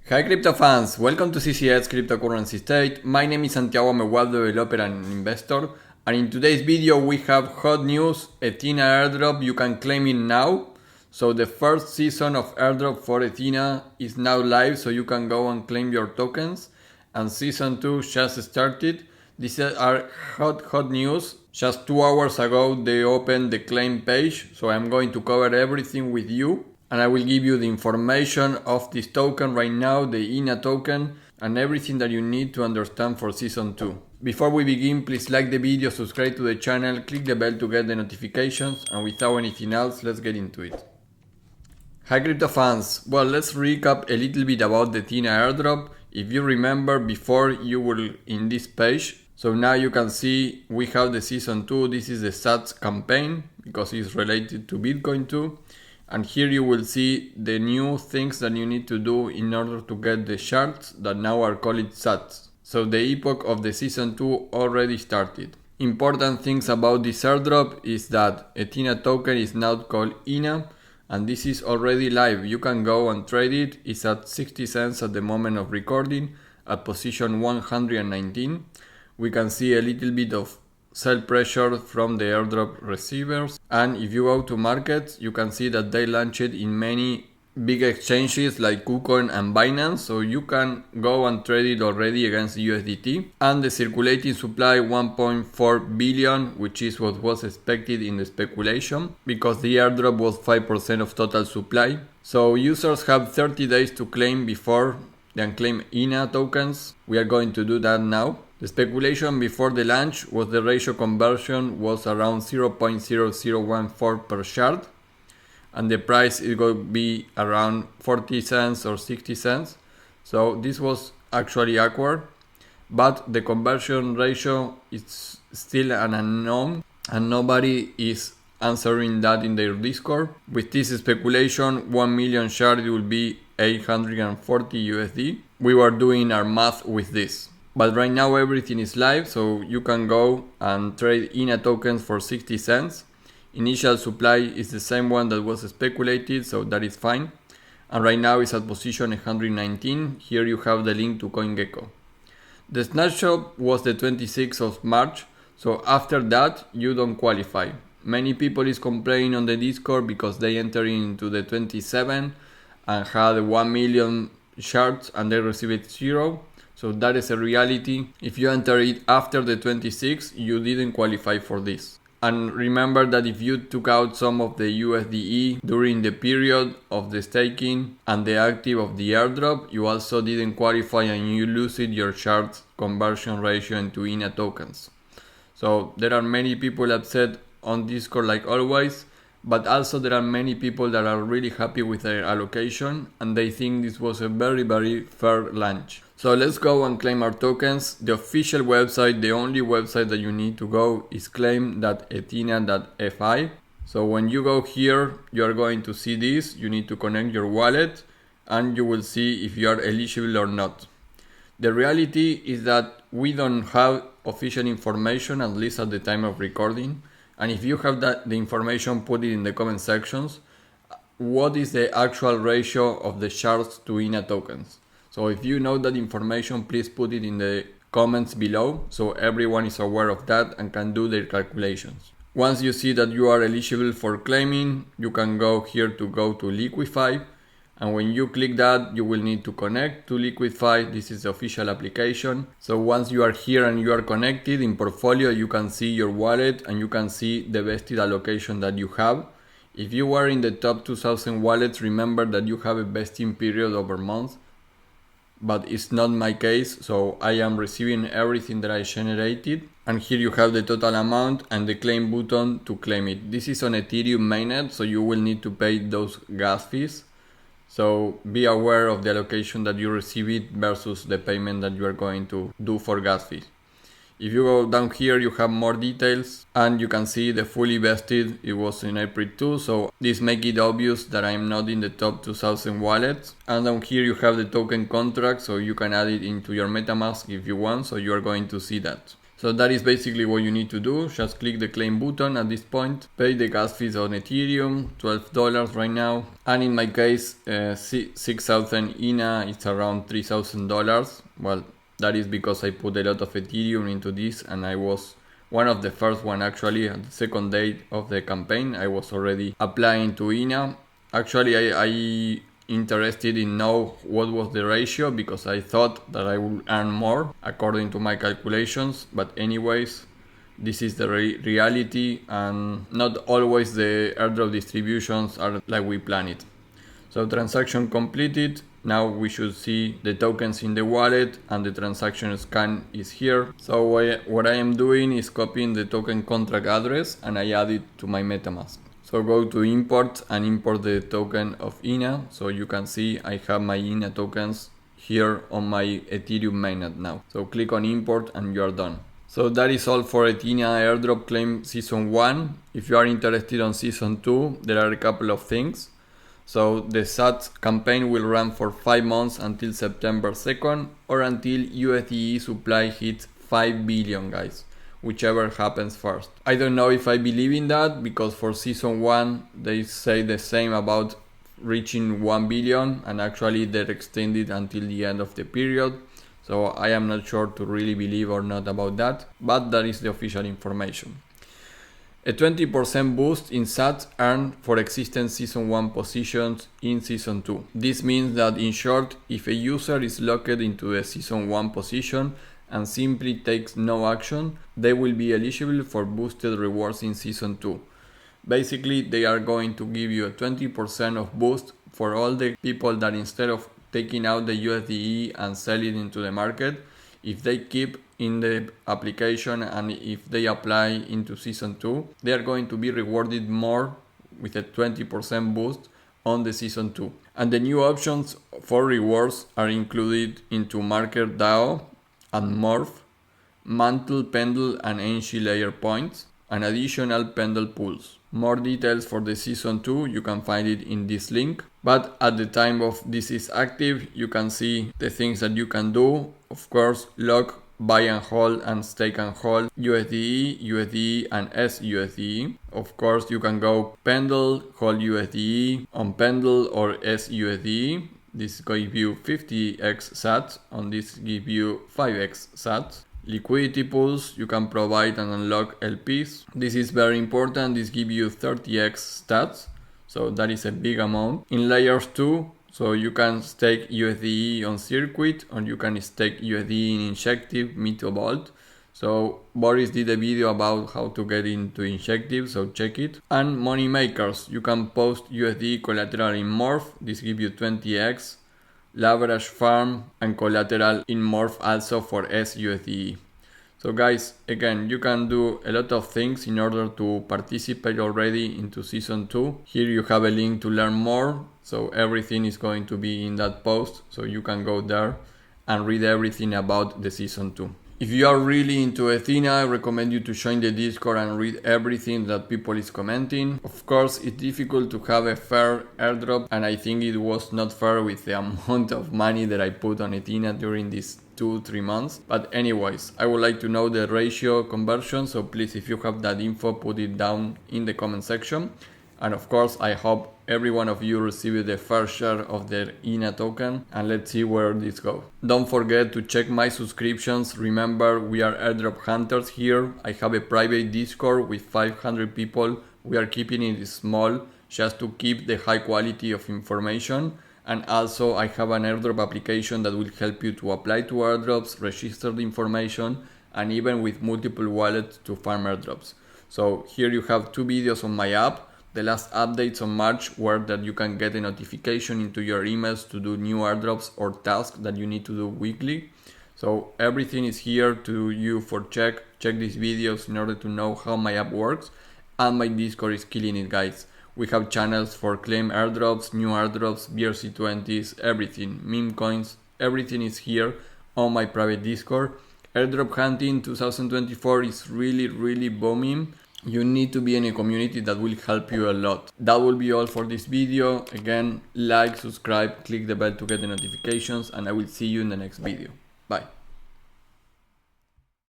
Hi crypto fans, welcome to CCS Cryptocurrency State. My name is Santiago, I'm a web developer and investor. And in today's video we have hot news, Ethena Airdrop, you can claim it now. So the first season of Airdrop for Ethena is now live, so you can go and claim your tokens. And season 2 just started. These are hot news. Just 2 hours ago they opened the claim page, so I'm going to cover everything with you. And I will give you the information of this token right now, the ENA token, and everything that you need to understand for season 2. Before we begin, please like the video, subscribe to the channel, click the bell to get the notifications, and without anything else, let's get into it. Hi crypto fans, well, let's recap a little bit about the Ethena airdrop. If you remember before, you were in this page. So now you can see we have the season 2, this is the SATS campaign because it's related to Bitcoin too. And here you will see the new things that you need to do in order to get the shards that now are called SATs. So the epoch of the season 2 already started. Important things about this airdrop is that Ethena token is now called ENA, and this is already live. You can go and trade it. It's at 60 cents at the moment of recording at position 119. We can see a little bit of sell pressure from the airdrop receivers, and if you go to markets you can see that they launched in many big exchanges like KuCoin and Binance, so you can go and trade it already against USDT. And the circulating supply 1.4 billion, which is what was expected in the speculation because the airdrop was 5% of total supply. So users have 30 days to claim before they unclaim ENA tokens. We are going to do that now. The speculation before the launch was the ratio conversion was around 0.0014 per shard, and the price is going to be around 40 cents or 60 cents. So this was actually awkward, but the conversion ratio is still an unknown and nobody is answering that in their Discord. With this speculation, 1 million shard will be 840 USD. We were doing our math with this. But right now everything is live, so you can go and trade ENA tokens for 60 cents. Initial supply is the same one that was speculated, so that is fine. And right now it's at position 119. Here you have the link to CoinGecko. The snapshot was the 26th of March, so after that you don't qualify. Many people is complaining on the Discord because they entered into the 27 and had 1 million shards and they received 0. So that is a reality. If you enter it after the 26th, you didn't qualify for this. And remember that if you took out some of the USDE during the period of the staking and the active of the airdrop, you also didn't qualify and you lose your shards conversion ratio into ENA tokens. So there are many people upset on Discord like always, but also there are many people that are really happy with their allocation and they think this was a very fair launch. So let's go and claim our tokens. The official website, the only website that you need to go is claim.ethena.fi. So when you go here, you are going to see this. You need to connect your wallet and you will see if you are eligible or not. The reality is that we don't have official information, at least at the time of recording. And if you have the information, put it in the comment sections. What is the actual ratio of the shards to ENA tokens? So if you know that information, please put it in the comments below so everyone is aware of that and can do their calculations. Once you see that you are eligible for claiming, you can go here to go to Liquify. And when you click that, you will need to connect to Liquify. This is the official application. So once you are here and you are connected in portfolio, you can see your wallet and you can see the vested allocation that you have. If you are in the top 2000 wallets, remember that you have a vesting period over months. But it's not my case, so I am receiving everything that I generated. And here you have the total amount and the claim button to claim it. This is on Ethereum mainnet, so you will need to pay those gas fees. So be aware of the allocation that you receive it versus the payment that you are going to do for gas fees. If you go down here, you have more details and you can see the fully vested. It was in April 2, so this makes it obvious that I'm not in the top 2000 wallets. And down here you have the token contract, so you can add it into your MetaMask if you want, so you are going to see that. So that is basically what you need to do. Just click the claim button at this point, pay the gas fees on Ethereum, $12 right now. And in my case, 6,000 ENA, it's around $3,000. Well, that is because I put a lot of Ethereum into this, and I was one of the first one actually. At the second day of the campaign, I was already applying to ENA. Actually, I interested in know what was the ratio, because I thought that I would earn more according to my calculations. But anyways, this is the reality, and not always the airdrop distributions are like we plan it. So transaction completed. Now we should see the tokens in the wallet, and the transaction scan is here. So what I am doing is copying the token contract address and I add it to my MetaMask. So go to import and import the token of ENA. So you can see I have my ENA tokens here on my Ethereum mainnet now. So click on import and you are done. So that is all for Ethena Airdrop Claim Season 1. If you are interested on Season 2, there are a couple of things. So the SAT campaign will run for 5 months until September 2nd, or until USDE supply hits 5 billion, guys. Whichever happens first. I don't know if I believe in that, because for Season 1 they say the same about reaching 1 billion, and actually they're extended until the end of the period. So I am not sure to really believe or not about that, but that is the official information. A 20% boost in SAT earned for existing Season 1 positions in Season 2. This means that, in short, if a user is locked into a Season 1 position and simply takes no action, they will be eligible for boosted rewards in Season 2. Basically, they are going to give you a 20% of boost for all the people that, instead of taking out the USDE and sell it into the market, if they keep in the application and if they apply into Season 2, they are going to be rewarded more with a 20% boost on the Season 2. And the new options for rewards are included into Market DAO and Morph, Mantle, Pendle and Anshi layer points, and additional Pendle pools. More details for the Season 2 you can find it in this link. But at the time of this is active, you can see the things that you can do. Of course, lock, buy and hold and stake and hold USDE, USDE and SUSDE. Of course, you can go Pendle, hold USDE on Pendle or SUSDE. This gives you 50x SAT, on this gives you 5x SAT. Liquidity pools, you can provide and unlock LPs. This is very important, this gives you 30x stats, so that is a big amount. In layers 2, so you can stake USDE on Circuit, or you can stake USDE in Injective, Vault. So Boris did a video about how to get into Injective, so check it. And money makers, you can post USDE collateral in Morph, this gives you 20x. Leverage farm and collateral in Morph also for SUSDE. So guys, again, you can do a lot of things in order to participate already into Season 2. Here you have a link to learn more. So everything is going to be in that post. So you can go there and read everything about the Season 2. If you are really into Ethena, I recommend you to join the Discord and read everything that people is commenting. Of course, it's difficult to have a fair airdrop, and I think it was not fair with the amount of money that I put on Ethena during these 2-3 months. But anyways, I would like to know the ratio conversion, so please, if you have that info, put it down in the comment section. And of course, I hope every one of you received a fair share of their ENA token, and let's see where this goes. Don't forget to check my subscriptions. Remember, we are airdrop hunters here. I have a private Discord with 500 people. We are keeping it small just to keep the high quality of information. And also I have an airdrop application that will help you to apply to airdrops, register the information, and even with multiple wallets to farm airdrops. So here you have 2 videos on my app. The last updates on March were that you can get a notification into your emails to do new airdrops or tasks that you need to do weekly. So everything is here to you for check these videos in order to know how my app works. And my Discord is killing it, guys. We have channels for claim airdrops, new airdrops, BRC20s, everything, meme coins, everything is here on my private Discord. Airdrop hunting 2024 is really booming. You need to be in a community that will help you a lot. That will be all for this video. Again, like, subscribe, click the bell to get the notifications, and I will see you in the next video.